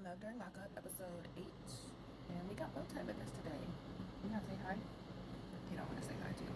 Love During Lockup, episode 8. And we got Bowtie with us today. You want to say hi? You don't want to say hi, do you?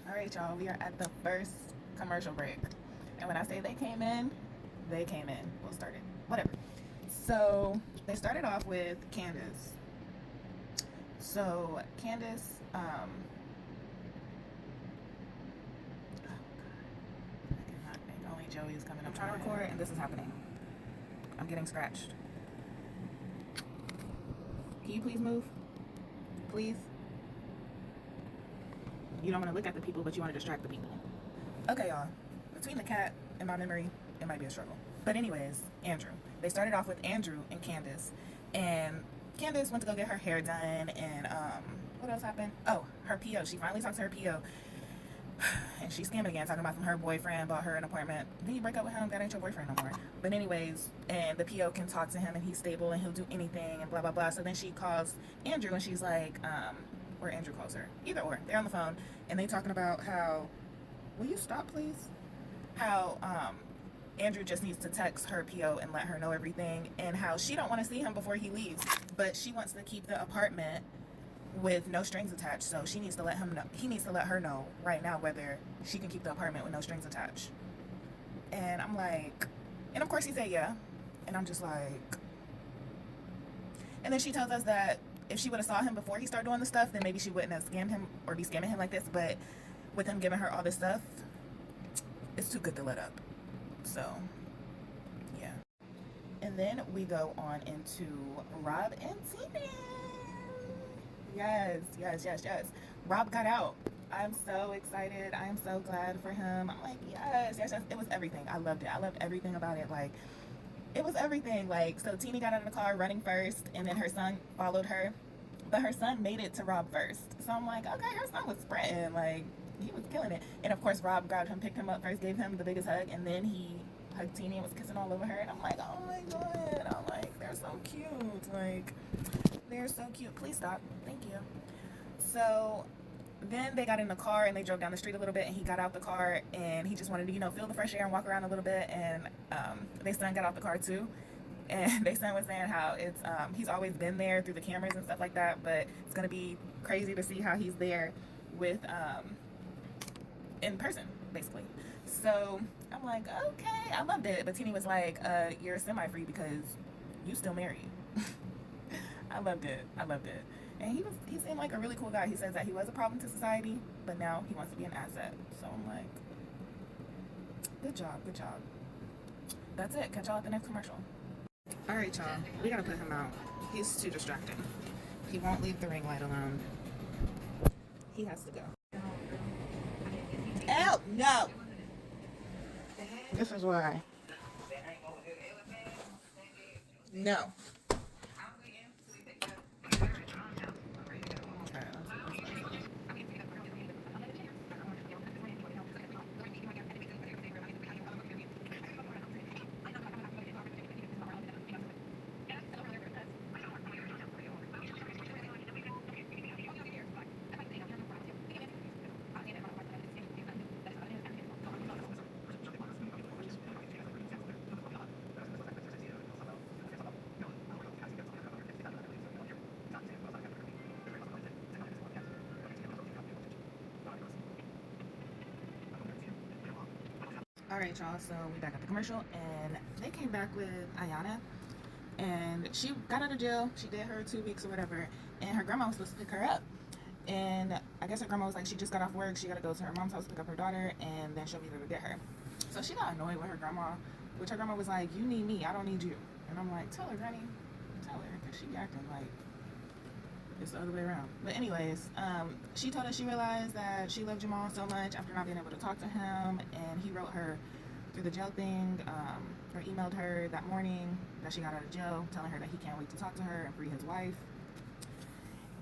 Alright, y'all, we are at the first commercial break. And when I say they came in, they came in. We'll start it. Whatever. So, they started off with Candace. So, Candace, oh God, I cannot think. Only Joey is coming. I'm trying to record and this is happening. I'm getting scratched. Can you please move? Please? You don't want to look at the people, but you want to distract the people. Okay, y'all. Between the cat and my memory, it might be a struggle. But anyways, Andrew. They started off with Andrew and Candace. And Candace went to go get her hair done. And what else happened? Oh, her PO. She finally talked to her PO. And she's scamming again, talking about her boyfriend bought her an apartment. Then you break up with him, that ain't your boyfriend no more. But anyways, and the PO can talk to him and he's stable and he'll do anything and blah, blah, blah. So then she calls Andrew and she's like, or Andrew calls her. Either or. They're on the phone and they talking about how, will you stop please? How Andrew just needs to text her PO and let her know everything, and how she don't want to see him before he leaves, but she wants to keep the apartment with no strings attached. So she needs to let him know, he needs to let her know right now whether she can keep the apartment with no strings attached. And I'm like, and of course he said yeah. And I'm just like, and then she tells us that if she would have saw him before he started doing the stuff, then maybe she wouldn't have scammed him or be scamming him like this. But with him giving her all this stuff, it's too good to let up. So, yeah. And then we go on into Rob and Tina. Yes, yes, yes, yes. Rob got out. I'm so excited. I am so glad for him. I'm like, yes, yes, yes. It was everything. I loved it. I loved everything about it. Like, it was everything. Like, so Tina got out of the car running first, and then her son followed her. But her son made it to Rob first. So I'm like, okay, her son was sprinting. Like, he was killing it. And of course, Rob grabbed him, picked him up first, gave him the biggest hug, and then he hugged Tina and was kissing all over her. And I'm like, oh my God. I'm like, they're so cute. Like, they're so cute. Please stop. Thank you. So then they got in the car and they drove down the street a little bit, and he got out the car and he just wanted to, feel the fresh air and walk around a little bit. And their son got out the car too. And their son was saying how it's he's always been there through the cameras and stuff like that, but it's gonna be crazy to see how he's there with in person, basically. So I'm like, okay, I loved it. But Tini was like, you're semi-free because you still married. I loved it. I loved it. And he seemed like a really cool guy. He says that he was a problem to society, but now he wants to be an asset. So I'm like, good job, good job. That's it. Catch y'all at the next commercial. Alright, y'all. We gotta put him out. He's too distracting. He won't leave the ring light alone. He has to go. Oh, no! This is why. No. Alright, y'all, so we back at the commercial, and they came back with Ayana, and she got out of jail. She did her 2 weeks or whatever, and her grandma was supposed to pick her up. And I guess her grandma was like, she just got off work, she gotta go to her mom's house to pick up her daughter, and then she'll be there to get her. So she got annoyed with her grandma, which her grandma was like, you need me, I don't need you. And I'm like, tell her, Granny, tell her, because she acting like it's the other way around. But anyways, she told us she realized that she loved Jamal so much after not being able to talk to him, and he wrote her through the jail thing, or emailed her that morning that she got out of jail, telling her that he can't wait to talk to her and free his wife.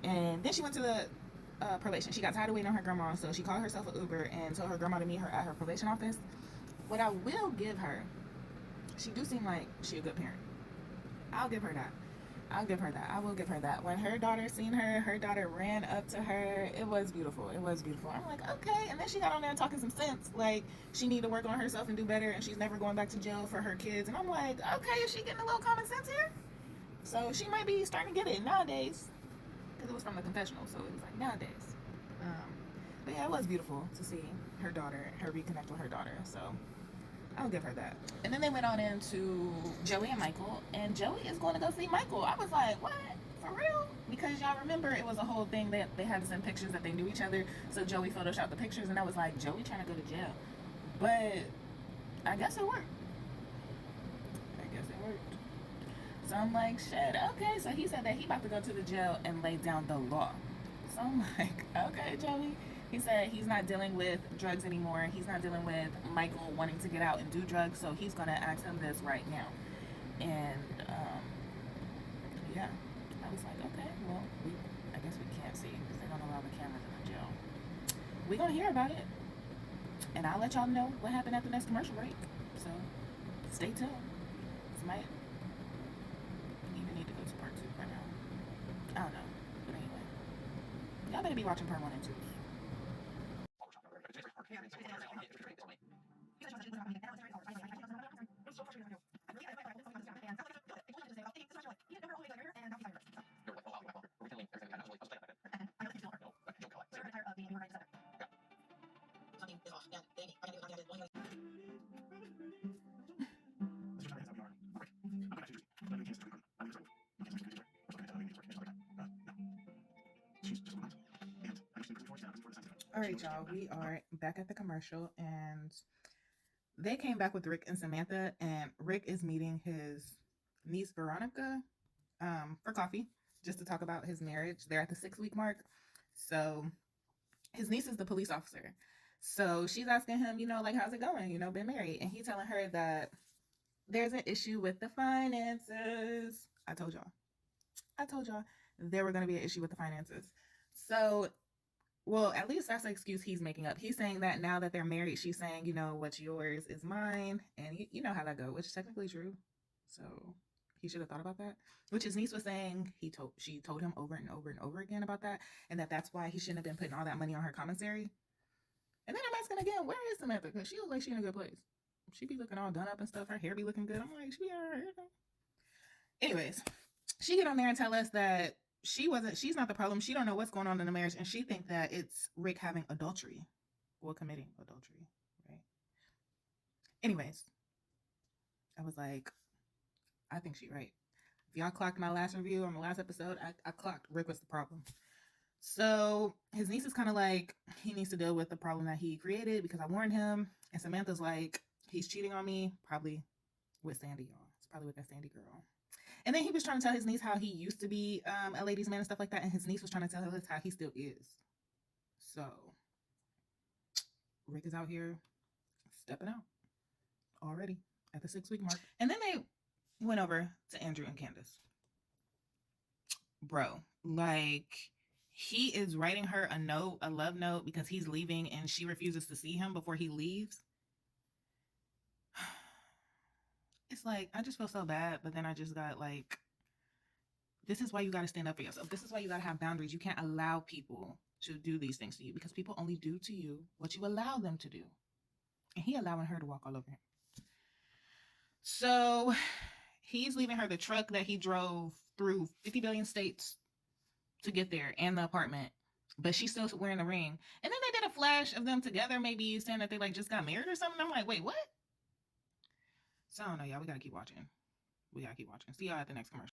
And then she went to the probation. She got tired of waiting on her grandma, so she called herself an Uber and told her grandma to meet her at her probation office. What I will give her, she do seem like she a good parent. I'll give her that. I'll give her that. I will give her that. When her daughter seen her daughter ran up to her. It was beautiful. It was beautiful. I'm like, okay. And then she got on there talking some sense. Like, she need to work on herself and do better, and she's never going back to jail for her kids. And I'm like, okay, is she getting a little common sense here? So she might be starting to get it nowadays. Because it was from the confessional, so it was like nowadays. But yeah, it was beautiful to see her daughter, her reconnect with her daughter. So I'll give her that. And then they went on into Joey and Michael, and Joey is going to go see Michael. I was like, what? For real? Because y'all remember it was a whole thing that they had to send pictures that they knew each other. So Joey photoshopped the pictures, and I was like, Joey trying to go to jail. But I guess it worked. So I'm like, shit, okay. So he said that he about to go to the jail and lay down the law. So I'm like, okay, Joey. He said he's not dealing with drugs anymore. He's not dealing with Michael wanting to get out and do drugs. So he's going to ask him this right now. And, yeah. I was like, okay, well, I guess we can't see because they don't allow the cameras in the jail. We're going to hear about it. And I'll let y'all know what happened at the next commercial break. So stay tuned. This might even need to go to part 2 right now. I don't know. But anyway. Y'all better be watching part 1 and 2. All right, y'all. We are back at the commercial, and they came back with Rick and Samantha, and Rick is meeting his niece Veronica for coffee, just to talk about his marriage. They're at the 6-week mark. So his niece is the police officer. So she's asking him, like, how's it going? Been married. And he's telling her that there's an issue with the finances. I told y'all there were going to be an issue with the finances. So, well, at least that's the excuse he's making up. He's saying that now that they're married, she's saying, what's yours is mine. And you know how that goes, which is technically true. So he should have thought about that. Which his niece was saying she told him over and over and over again about that. And that's why he shouldn't have been putting all that money on her commissary. And then I'm asking again, where is Samantha? Because she looks like she's in a good place. She be looking all done up and stuff. Her hair be looking good. I'm like, she be all right. Anyways, she get on there and tell us that she's not the problem. She don't know what's going on in the marriage, and she think that it's Rick having adultery. Well, committing adultery, right? Anyways, I was like, I think she's right. If y'all clocked my last review on my last episode, I clocked Rick was the problem. So his niece is kind of like, he needs to deal with the problem that he created because I warned him. And Samantha's like, he's cheating on me, probably with Sandy, y'all. It's probably with that Sandy girl. And then he was trying to tell his niece how he used to be a ladies' man and stuff like that. And his niece was trying to tell us how he still is. So Rick is out here stepping out already at the 6-week mark. And then they went over to Andrew and Candace. Bro, like, he is writing her a love note, because he's leaving and she refuses to see him before he leaves. It's like, I just feel so bad, but then I just got like, this is why you got to stand up for yourself. This is why you got to have boundaries. You can't allow people to do these things to you, because people only do to you what you allow them to do. And he allowing her to walk all over him. So he's leaving her the truck that he drove through 50 billion states to get there, and the apartment, but she's still wearing the ring. And then they did a flash of them together, maybe saying that they like just got married or something. I'm like, wait, what? So I don't know, y'all. We gotta keep watching. See y'all at the next commercial.